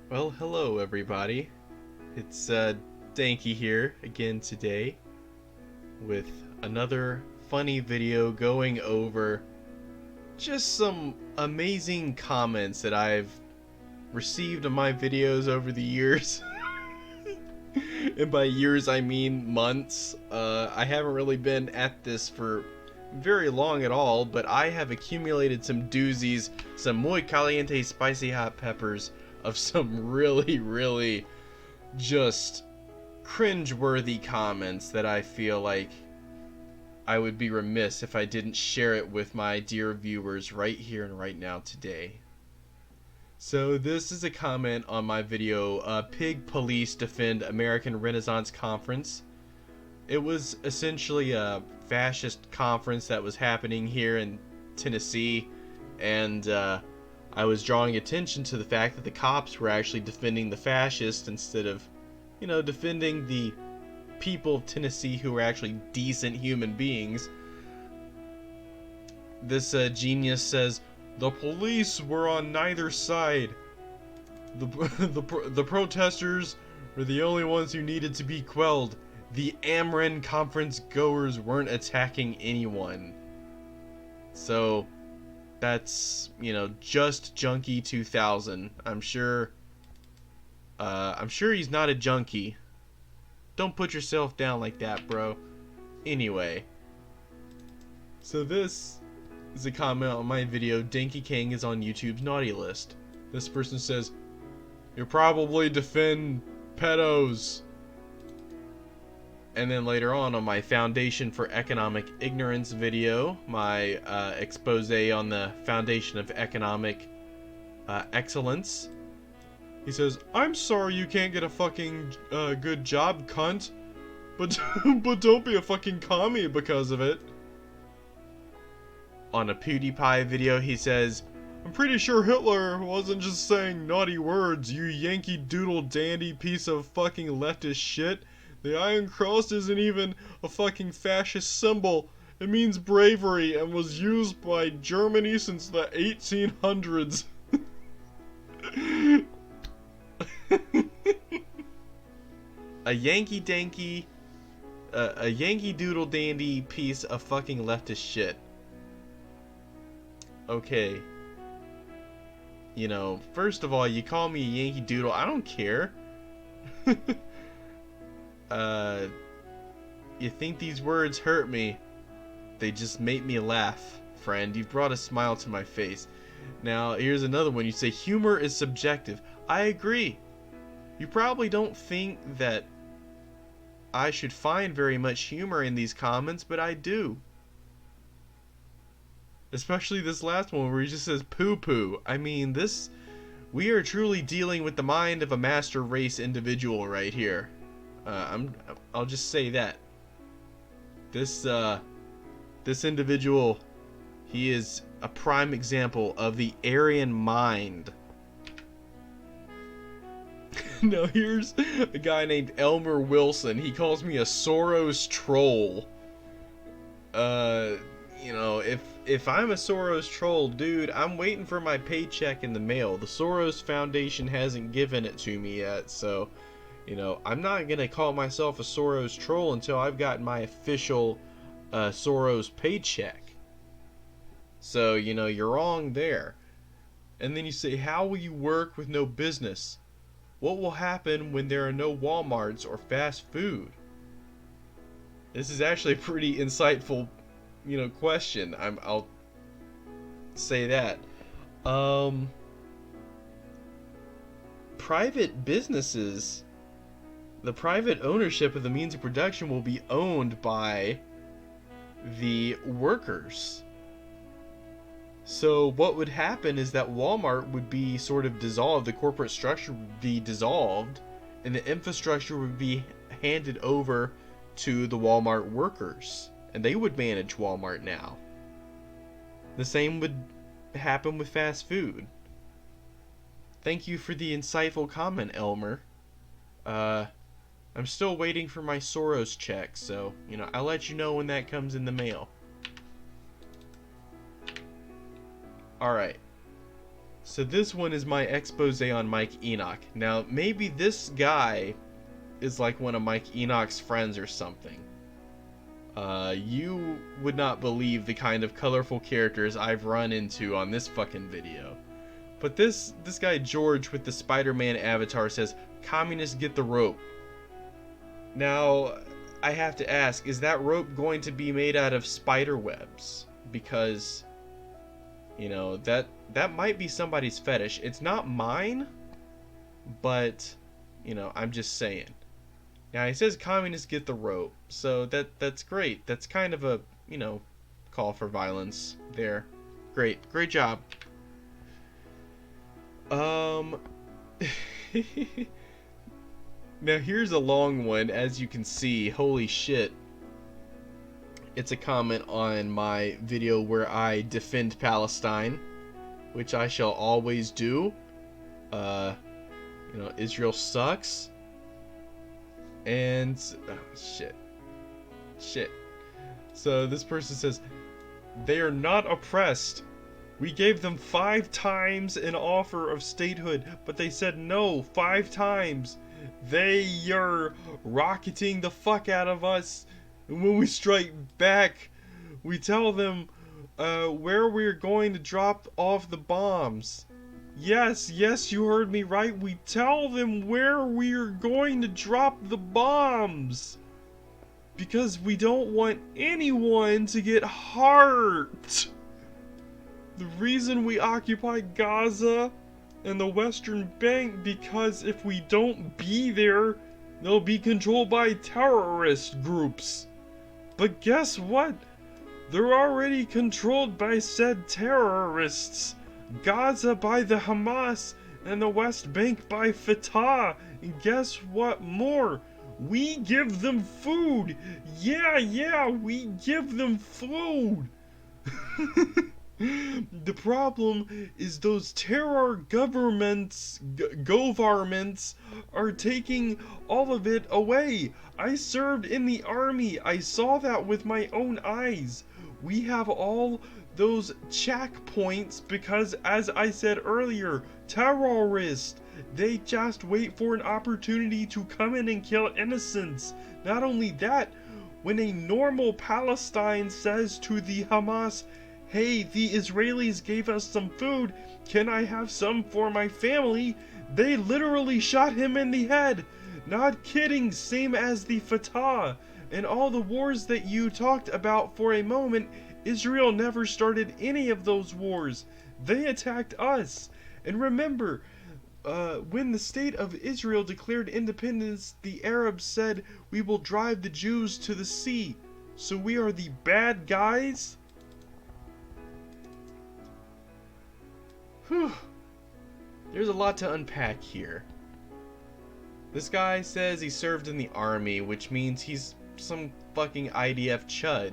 Well, hello everybody. It's Dankey here again today with another funny video going over just some amazing comments that I've received on my videos over the years. And by years I mean months. I haven't really been at this for very long at all, but I have accumulated some doozies, some muy caliente spicy hot peppers of some really just cringe-worthy comments that I feel like I would be remiss if I didn't share it with my dear viewers right here and right now today. So this is a comment on my video, Pig Police Defend American Renaissance Conference. It was essentially a fascist conference that was happening here in Tennessee, and I was drawing attention to the fact that the cops were actually defending the fascists instead of, defending the people of Tennessee who were actually decent human beings. This genius says, the police were on neither side. The protesters were the only ones who needed to be quelled. The Ameren conference goers weren't attacking anyone. So that's, just Junkie 2000. I'm sure he's not a junkie. Don't put yourself down like that, bro. Anyway, so this is a comment on my video, Dankey Kang is on YouTube's naughty list. This person says, you probably defend pedos. And then later on my Foundation for Economic Ignorance video, my expose on the foundation of economic excellence, he says, I'm sorry you can't get a fucking good job, cunt, but but don't be a fucking commie because of it. On a PewDiePie video, he says, I'm pretty sure Hitler wasn't just saying naughty words, you Yankee Doodle dandy piece of fucking leftist shit. The Iron Cross isn't even a fucking fascist symbol. It means bravery and was used by Germany since the 1800s. A Yankee Doodle dandy piece of fucking leftist shit. Okay. First of all, you call me a Yankee Doodle, I don't care. You think these words hurt me? They just make me laugh, friend. You've brought a smile to my face. Now, here's another one. You say, humor is subjective. I agree. You probably don't think that I should find very much humor in these comments, but I do. Especially this last one where he just says poo-poo. I mean, we are truly dealing with the mind of a master race individual right here. I'll just say that. This individual, he is a prime example of the Aryan mind. Now here's a guy named Elmer Wilson. He calls me a Soros troll. If I'm a Soros troll, dude, I'm waiting for my paycheck in the mail. The Soros Foundation hasn't given it to me yet, so, I'm not gonna call myself a Soros troll until I've gotten my official Soros paycheck. So, you're wrong there. And then you say, how will you work with no business? What will happen when there are no Walmarts or fast food? This is actually a pretty insightful, question. I'll say that. Private businesses, the private ownership of the means of production will be owned by the workers. So what would happen is that Walmart would be sort of dissolved, the corporate structure would be dissolved, and the infrastructure would be handed over to the Walmart workers, and they would manage Walmart now. The same would happen with fast food. Thank you for the insightful comment, Elmer. I'm still waiting for my Soros check, so, I'll let you know when that comes in the mail. Alright. So this one is my expose on Mike Enoch. Now, maybe this guy is like one of Mike Enoch's friends or something. You would not believe the kind of colorful characters I've run into on this fucking video. But this guy George with the Spider-Man avatar says, "Communists get the rope." Now, I have to ask, is that rope going to be made out of spider webs? Because, you know, that might be somebody's fetish. It's not mine, but, you know, I'm just saying. Now, he says communists get the rope, so that's great. That's kind of a, you know, call for violence there. Great job. Now here's a long one, as you can see. Holy shit. It's a comment on my video where I defend Palestine, which I shall always do. You know, Israel sucks. And shit. So this person says, "They are not oppressed. We gave them 5 times an offer of statehood, but they said no 5 times. They are rocketing the fuck out of us. And when we strike back, we tell them where we're going to drop off the bombs. Yes, you heard me right. We tell them where we're going to drop the bombs. Because we don't want anyone to get hurt. The reason we occupy Gaza and the Western Bank, because if we don't be there, they'll be controlled by terrorist groups. But guess what? They're already controlled by said terrorists. Gaza by the Hamas and the West Bank by Fatah. And guess what more? We give them food. Yeah, we give them food. The problem is those terror governments, governments, are taking all of it away. I served in the army. I saw that with my own eyes. We have all those checkpoints because, as I said earlier, terrorists, they just wait for an opportunity to come in and kill innocents. Not only that, when a normal Palestine says to the Hamas, "Hey, the Israelis gave us some food, can I have some for my family?" they literally shot him in the head. Not kidding, same as the Fatah. And all the wars that you talked about for a moment, Israel never started any of those wars. They attacked us. And remember, when the state of Israel declared independence, the Arabs said, "We will drive the Jews to the sea." So we are the bad guys? Whew. There's a lot to unpack here. This guy says he served in the army, which means he's some fucking IDF chud.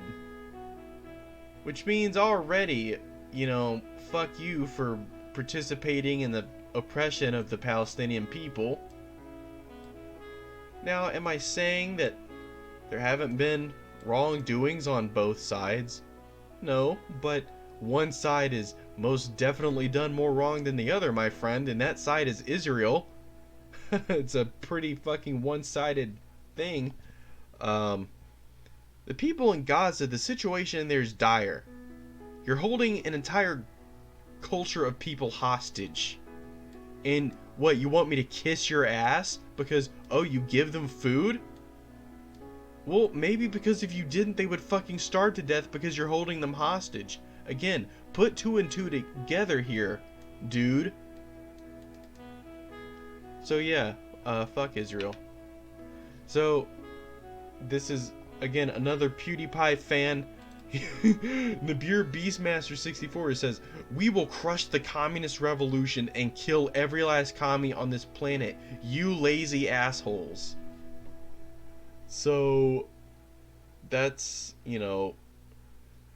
Which means already, you know, fuck you for participating in the oppression of the Palestinian people. Now, am I saying that there haven't been wrongdoings on both sides? No, but one side is most definitely done more wrong than the other, my friend, and that side is Israel. It's a pretty fucking one-sided thing. The people in Gaza, the situation in there is dire. You're holding an entire culture of people hostage. And what, you want me to kiss your ass because, oh, you give them food? Well, maybe because if you didn't, they would fucking starve to death because you're holding them hostage. Again, put 2 and 2 together here, dude. So yeah, fuck Israel. So, this is, again, another PewDiePie fan. Nabir Beastmaster 64 says, "We will crush the communist revolution and kill every last commie on this planet, you lazy assholes." So, that's, you know,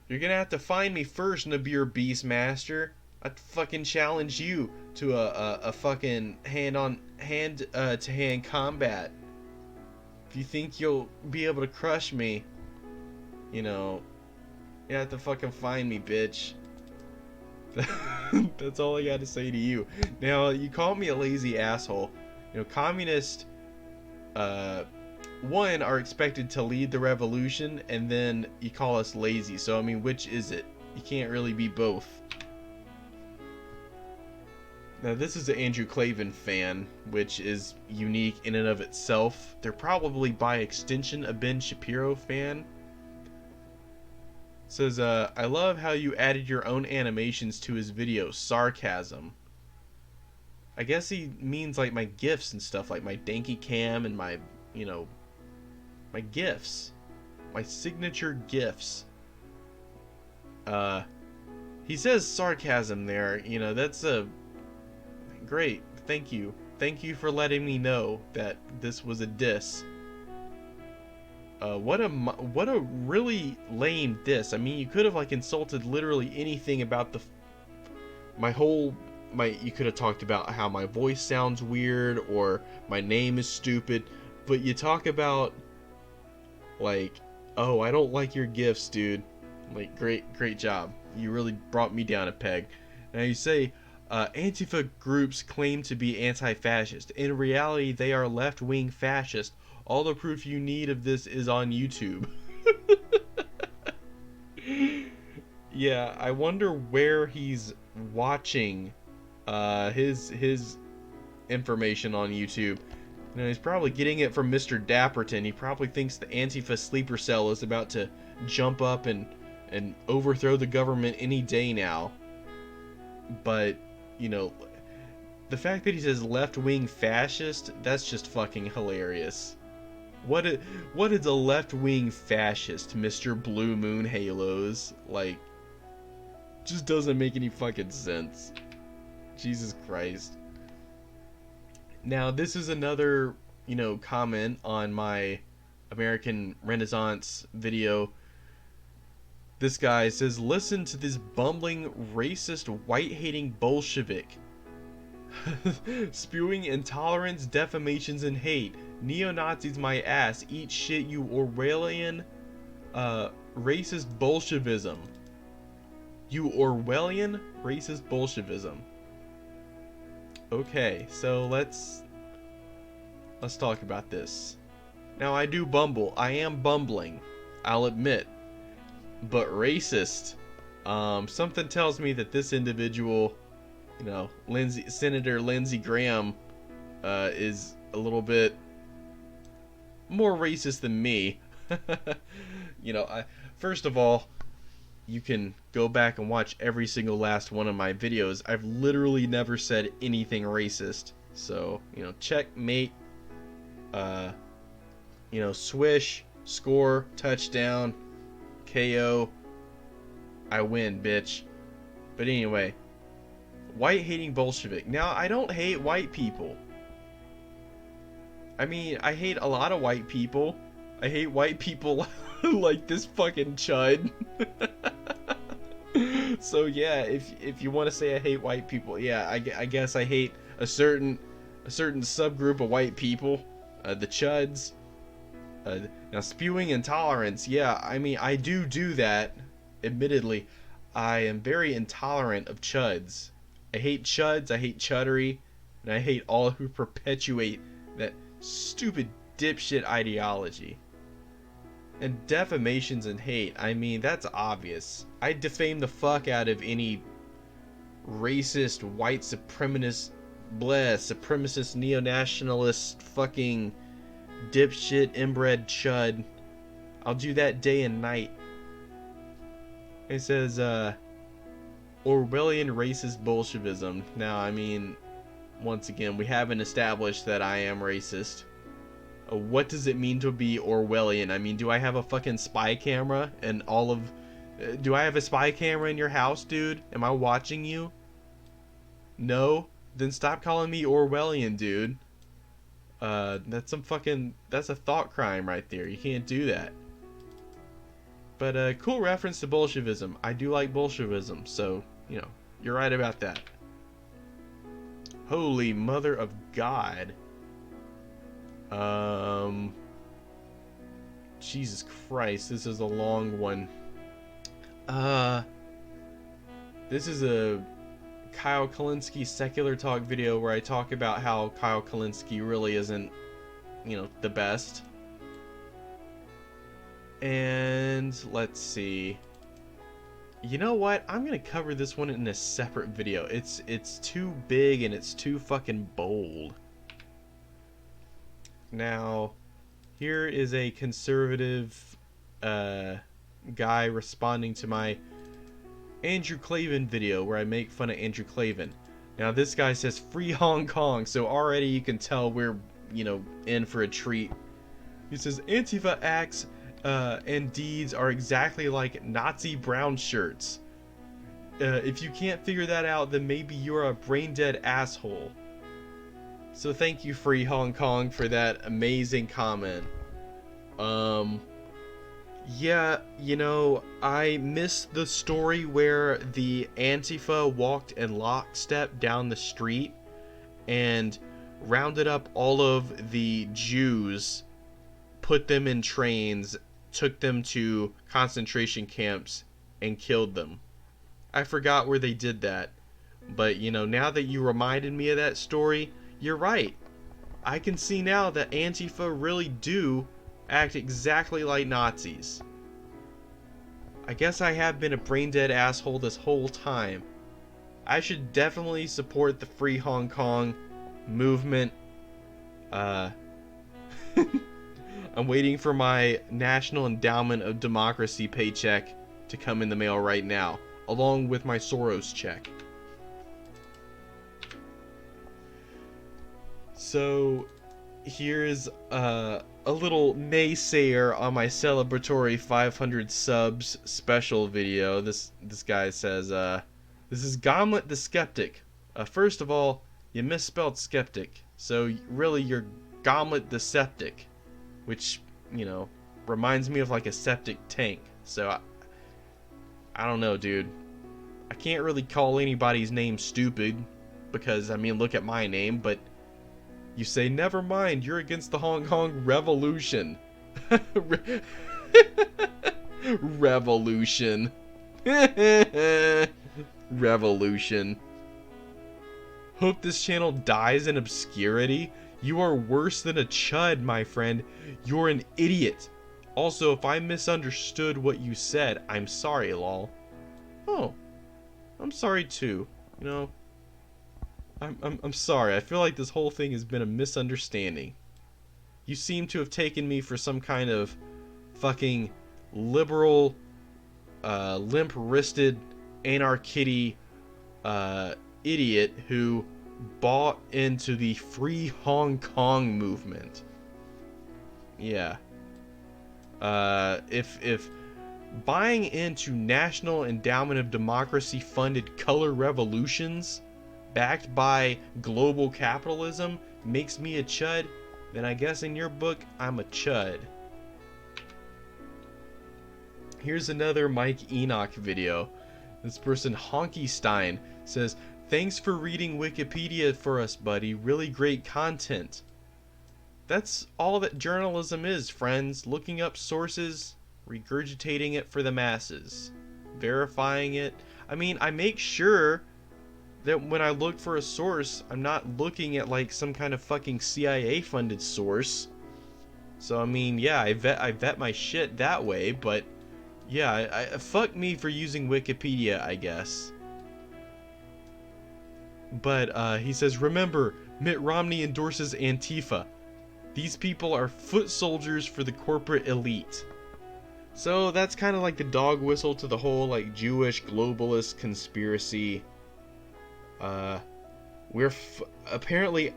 you're gonna have to find me first, Nabir Beastmaster. I'd fucking challenge you to a fucking hand-to-hand combat. If you think you'll be able to crush me, you know, you have to fucking find me, bitch. That's all I got to say to you. Now, you call me a lazy asshole. You know, communists, uh, one, are expected to lead the revolution, and then you call us lazy. So, I mean, which is it? You can't really be both. Now, this is an Andrew Klavan fan, which is unique in and of itself. They're probably, by extension, a Ben Shapiro fan. It says, I love how you added your own animations to his video. Sarcasm. I guess he means like my GIFs and stuff, like my Dankey cam and my, you know, my GIFs. My signature GIFs. He says sarcasm there. You know, that's a great. Thank you. Thank you for letting me know that this was a diss. What a really lame diss. I mean, you could have like insulted literally anything about you could have talked about how my voice sounds weird or my name is stupid, but you talk about like, oh, I don't like your gifts, dude. Like, great job. You really brought me down a peg. Now you say, Antifa groups claim to be anti-fascist. In reality, they are left-wing fascist. All the proof you need of this is on YouTube. Yeah, I wonder where he's watching his information on YouTube. You know, he's probably getting it from Mr. Dapperton. He probably thinks the Antifa sleeper cell is about to jump up and overthrow the government any day now. But, you know, the fact that he says left-wing fascist, that's just fucking hilarious. What is a left-wing fascist, Mr. Blue Moon Halos? Like, just doesn't make any fucking sense. Jesus Christ. Now, this is another, you know, comment on my American Renaissance video. This guy says, listen to this bumbling, racist, white-hating Bolshevik. Spewing intolerance, defamations, and hate. Neo-Nazis my ass. Eat shit, you Orwellian, racist Bolshevism. You Orwellian racist Bolshevism. Okay, so let's talk about this. Now, I do bumble. I am bumbling. I'll admit. But racist. Something tells me that this individual, you know, Senator Lindsey Graham, is a little bit more racist than me. You know, first of all, you can go back and watch every single last one of my videos. I've literally never said anything racist. So, you know, checkmate, you know, swish, score, touchdown, KO, I win, bitch. But anyway, white-hating Bolshevik. Now, I don't hate white people. I mean, I hate a lot of white people. I hate white people like this fucking chud. So yeah, if you want to say I hate white people, yeah, I guess I hate a certain subgroup of white people, the chuds. Now, spewing intolerance, yeah, I mean, I do that. Admittedly, I am very intolerant of chuds. I hate chuds, I hate chuddery, and I hate all who perpetuate that stupid dipshit ideology. And defamations and hate, I mean, that's obvious. I defame the fuck out of any racist, white supremacist, neo-nationalist, fucking dipshit, inbred chud. I'll do that day and night. It says, Orwellian racist Bolshevism. Now, I mean, once again, we haven't established that I am racist. What does it mean to be Orwellian? I mean, do I have a fucking spy camera and all of... do I have a spy camera in your house, dude? Am I watching you? No? Then stop calling me Orwellian, dude. That's a thought crime right there. You can't do that. But, cool reference to Bolshevism. I do like Bolshevism, so, you know, you're right about that. Holy mother of God. Jesus Christ, this is a long one. This is a Kyle Kalinske secular talk video where I talk about how Kyle Kalinske really isn't, you know, the best. And let's see. You know what? I'm gonna cover this one in a separate video. It's too big and it's too fucking bold. Now, here is a conservative guy responding to my Andrew Klavan video where I make fun of Andrew Klavan. Now this guy says free Hong Kong, so already you can tell we're, you know, in for a treat. He says Antifa acts and deeds are exactly like Nazi brown shirts. If you can't figure that out, then maybe you're a brain dead asshole. So thank you, Free Hong Kong, for that amazing comment. Yeah, you know, I missed the story where the Antifa walked in lockstep down the street and rounded up all of the Jews, put them in trains, took them to concentration camps, and killed them. I forgot where they did that. But, you know, now that you reminded me of that story, you're right. I can see now that Antifa really do act exactly like Nazis. I guess I have been a brain-dead asshole this whole time. I should definitely support the Free Hong Kong movement. I'm waiting for my National Endowment of Democracy paycheck to come in the mail right now, along with my Soros check. So, here's a little naysayer on my celebratory 500 subs special video. This guy says, this is Gomlet the Skeptic. First of all, you misspelled skeptic, so really you're Gomlet the Septic, which, you know, reminds me of like a septic tank. So I don't know, dude. I can't really call anybody's name stupid because, I mean, look at my name, but you say, never mind, you're against the Hong Kong Revolution. Revolution. Revolution. Hope this channel dies in obscurity. You are worse than a chud, my friend. You're an idiot. Also, if I misunderstood what you said, I'm sorry, lol. Oh, I'm sorry too. You know, I'm sorry. I feel like this whole thing has been a misunderstanding. You seem to have taken me for some kind of fucking liberal, limp-wristed, anarchitty, idiot who bought into the Free Hong Kong movement. Yeah. If buying into National Endowment of Democracy funded color revolutions backed by global capitalism makes me a chud, then I guess in your book I'm a chud. Here's another Mike Enoch video. This person, Honky Stein, says, thanks for reading Wikipedia for us, buddy. Really great content. That's all that journalism is, friends. Looking up sources, regurgitating it for the masses, verifying it. I mean, I make sure that when I look for a source, I'm not looking at like some kind of fucking CIA funded source. So I mean, yeah, I vet my shit that way, but yeah, fuck me for using Wikipedia, I guess. But he says, remember, Mitt Romney endorses Antifa. These people are foot soldiers for the corporate elite. So that's kind of like the dog whistle to the whole like Jewish globalist conspiracy. Apparently,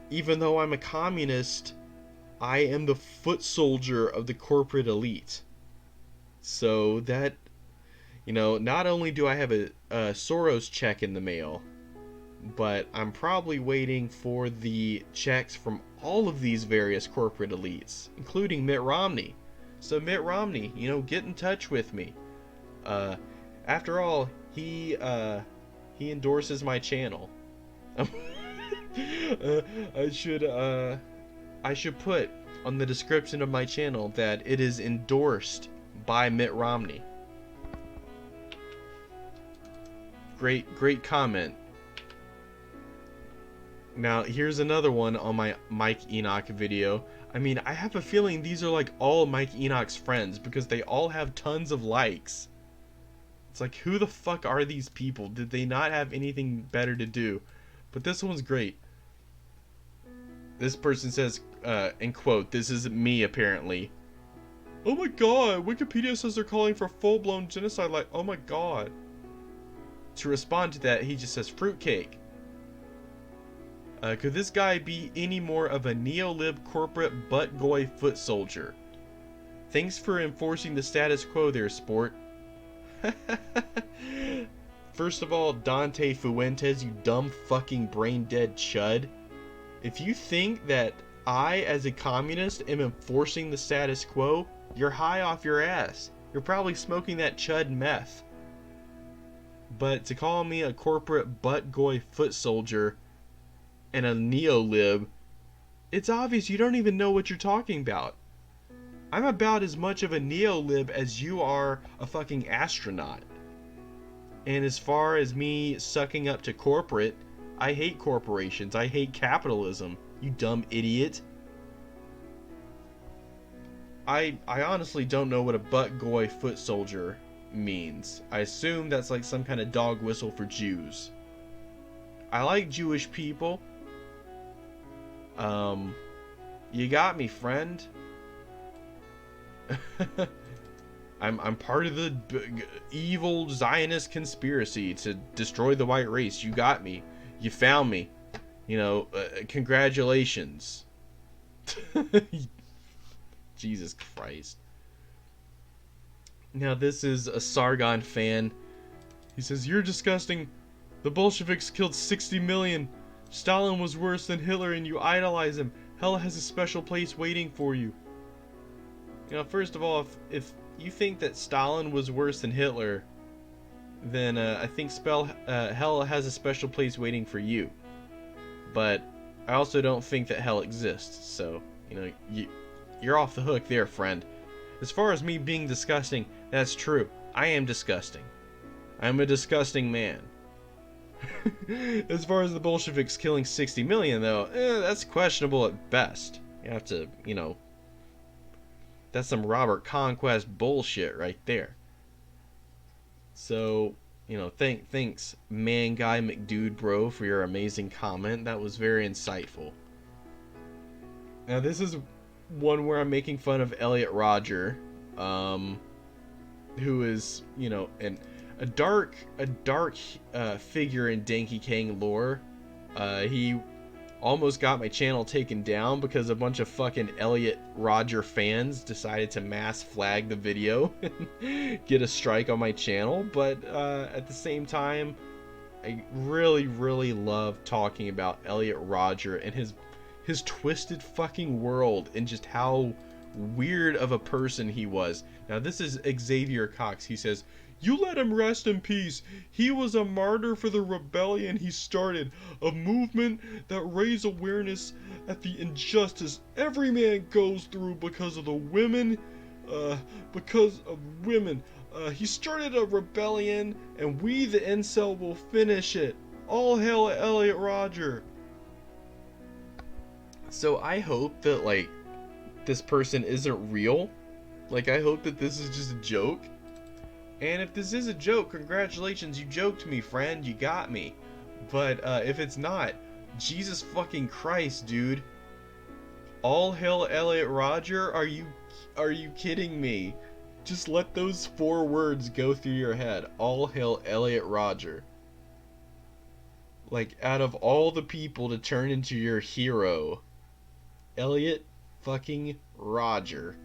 even though I'm a communist, I am the foot soldier of the corporate elite. So that, you know, not only do I have a Soros check in the mail, but I'm probably waiting for the checks from all of these various corporate elites, including Mitt Romney. So Mitt Romney, you know, get in touch with me. After all, he endorses my channel. I should put on the description of my channel that it is endorsed by Mitt Romney. great comment. Now, here's another one on my Mike Enoch video. I mean, I have a feeling these are like all Mike Enoch's friends because they all have tons of likes. It's like, who the fuck are these people? Did they not have anything better to do? But this one's great. This person says, and quote, this is me apparently. Oh my god, Wikipedia says they're calling for full-blown genocide, like, oh my god. To respond to that, he just says, fruitcake. Could this guy be any more of a neo-lib corporate butt-goy foot soldier? Thanks for enforcing the status quo there, sport. First of all, Dante Fuentes, you dumb fucking brain-dead chud. If you think that I, as a communist, am enforcing the status quo, you're high off your ass. You're probably smoking that chud meth. But to call me a corporate butt-goy foot soldier and a neo-lib, it's obvious you don't even know what you're talking about. I'm about as much of a neo-lib as you are a fucking astronaut. And as far as me sucking up to corporate, I hate corporations. I hate capitalism, you dumb idiot. I honestly don't know what a butt-goy foot soldier means. I assume that's like some kind of dog whistle for Jews. I like Jewish people. You got me, friend. I'm part of the evil Zionist conspiracy to destroy the white race. You got me. You found me. You know, congratulations. Jesus Christ. Now this is a Sargon fan. He says, you're disgusting. The Bolsheviks killed 60 million. Stalin was worse than Hitler and you idolize him. Hell has a special place waiting for you. You know, first of all, if you think that Stalin was worse than Hitler, then I think hell has a special place waiting for you. But I also don't think that hell exists, so, you know, you're off the hook there, friend. As far as me being disgusting, that's true. I am disgusting. I'm a disgusting man. As far as the Bolsheviks killing 60 million, though, that's questionable at best. You have to, you know, that's some Robert Conquest bullshit right there. So, you know, thanks, man guy McDude bro, for your amazing comment. That was very insightful. Now, this is one where I'm making fun of Elliot Rodger, who is, you know, a dark figure in Dankey Kang lore. He almost got my channel taken down because a bunch of fucking Elliot Rodger fans decided to mass flag the video and get a strike on my channel. But at the same time, I really love talking about Elliot Rodger and his twisted fucking world and just how weird of a person he was. Now this is Xavier Cox. He says, you let him rest in peace. He was a martyr for the rebellion he started, a movement that raised awareness at the injustice every man goes through because of the women, he started a rebellion, and we, the incel, will finish it. All hail Elliot Rodger. So I hope that, like, this person isn't real. Like, I hope that this is just a joke. And if this is a joke, congratulations, you joked me, friend. You got me. But if it's not, Jesus fucking Christ, dude. All hail Elliot Rodger? Are you kidding me? Just let those 4 words go through your head. All hail Elliot Rodger. Like, out of all the people to turn into your hero, Elliot fucking Rodger.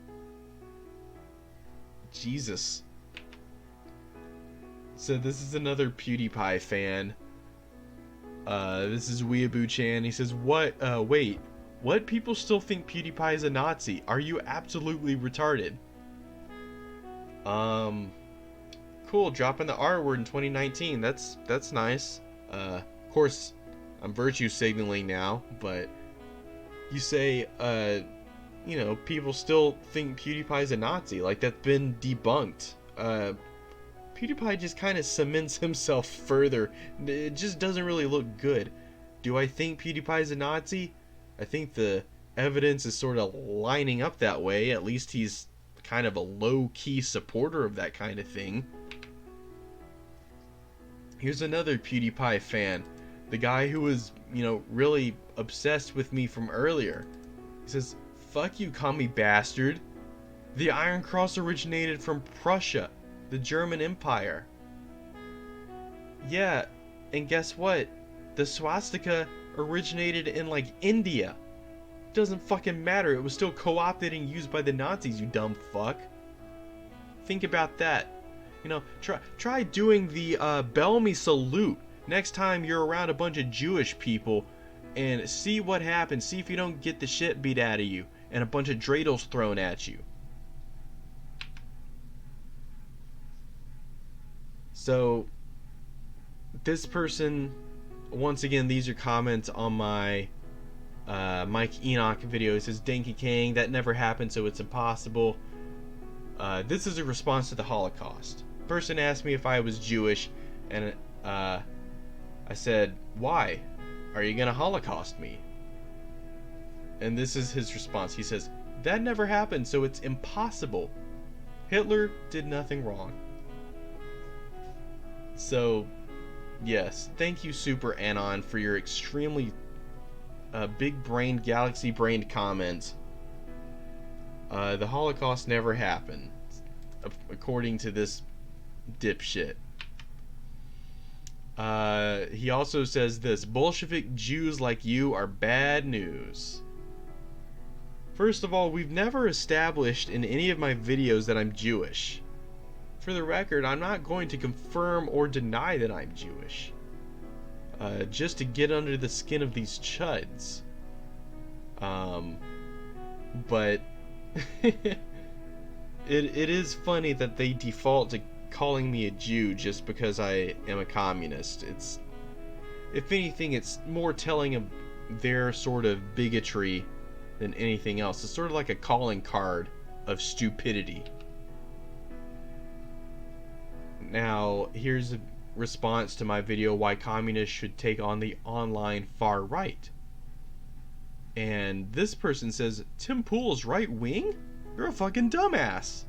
Jesus. So this is another PewDiePie fan. This is Weeaboo-chan. He says, wait, what? People still think PewDiePie is a Nazi? Are you absolutely retarded? Cool, dropping the R word in 2019. That's nice. Of course, I'm virtue signaling now, but you say, you know, people still think PewDiePie is a Nazi. Like, that's been debunked. PewDiePie just kind of cements himself further. It just doesn't really look good. Do I think PewDiePie's a Nazi? I think the evidence is sort of lining up that way. At least he's kind of a low-key supporter of that kind of thing. Here's another PewDiePie fan. The guy who was, really obsessed with me from earlier. He says, "Fuck you, commie bastard. The Iron Cross originated from Prussia, the German Empire." Yeah, and guess what? The swastika originated in, India. Doesn't fucking matter. It was still co-opted and used by the Nazis, you dumb fuck. Think about that. Try doing the Bellamy salute next time you're around a bunch of Jewish people and see what happens. See if you don't get the shit beat out of you and a bunch of dreidels thrown at you. So, this person, once again, these are comments on my Mike Enoch video. It says, "Dankey Kang, that never happened, so it's impossible." This is a response to the Holocaust. Person asked me if I was Jewish, and I said, "Why? Are you gonna Holocaust me?" And this is his response. He says, "That never happened, so it's impossible. Hitler did nothing wrong." So, yes, thank you, Super Anon, for your extremely big-brained, galaxy-brained comment. The Holocaust never happened, according to this dipshit. He also says this: "Bolshevik Jews like you are bad news." First of all, we've never established in any of my videos that I'm Jewish. For the record, I'm not going to confirm or deny that I'm Jewish. Just to get under the skin of these chuds. But it is funny that they default to calling me a Jew just because I am a communist. If anything, it's more telling of their sort of bigotry than anything else. It's sort of like a calling card of stupidity. Now, here's a response to my video, "Why Communists Should Take on the Online Far Right." And this person says, "Tim Pool's right wing? You're a fucking dumbass."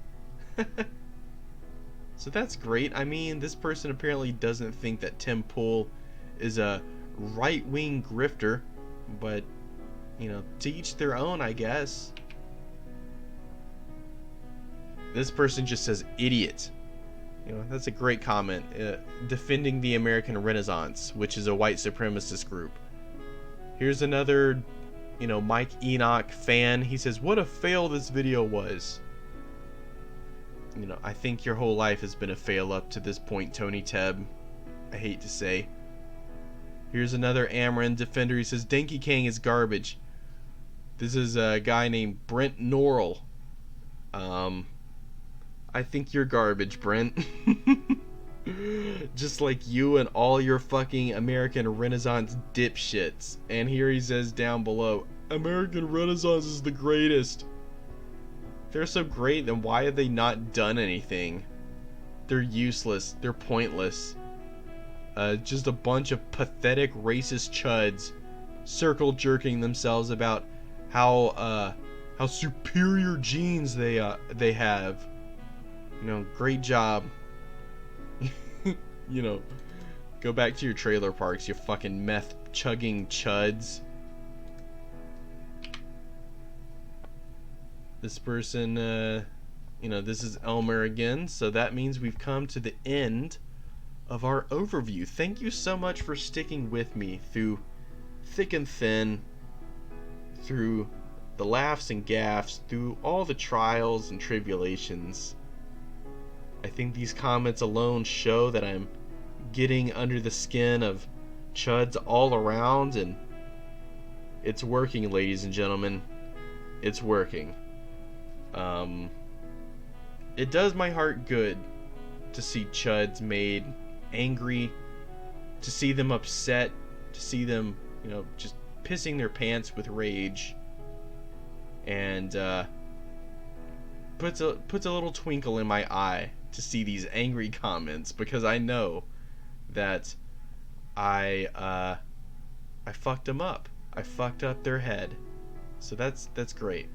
So that's great. I mean, this person apparently doesn't think that Tim Pool is a right-wing grifter, but, to each their own, I guess. This person just says, "Idiot." That's a great comment. Defending the American Renaissance, which is a white supremacist group. Here's another, Mike Enoch fan. He says, "What a fail this video was." I think your whole life has been a fail up to this point, Tony Tebb. I hate to say. Here's another Amaran defender. He says, "Dankey Kang is garbage." This is a guy named Brent Norrell. I think you're garbage, Brent. Just like you and all your fucking American Renaissance dipshits. And here he says down below, "American Renaissance is the greatest." If they're so great, then why have they not done anything? They're useless. They're pointless. Just a bunch of pathetic racist chuds circle jerking themselves about how superior genes they have. Great job. Go back to your trailer parks, you fucking meth chugging chuds. This person, this is Elmer again, so that means we've come to the end of our overview. Thank you so much for sticking with me through thick and thin, through the laughs and gaffes, through all the trials and tribulations. I think these comments alone show that I'm getting under the skin of chuds all around, and it's working, ladies and gentlemen. It's working. It does my heart good to see chuds made angry, to see them upset, to see them, just pissing their pants with rage, and puts a little twinkle in my eye to see these angry comments because I know that I fucked them up. I fucked up their head. So that's great.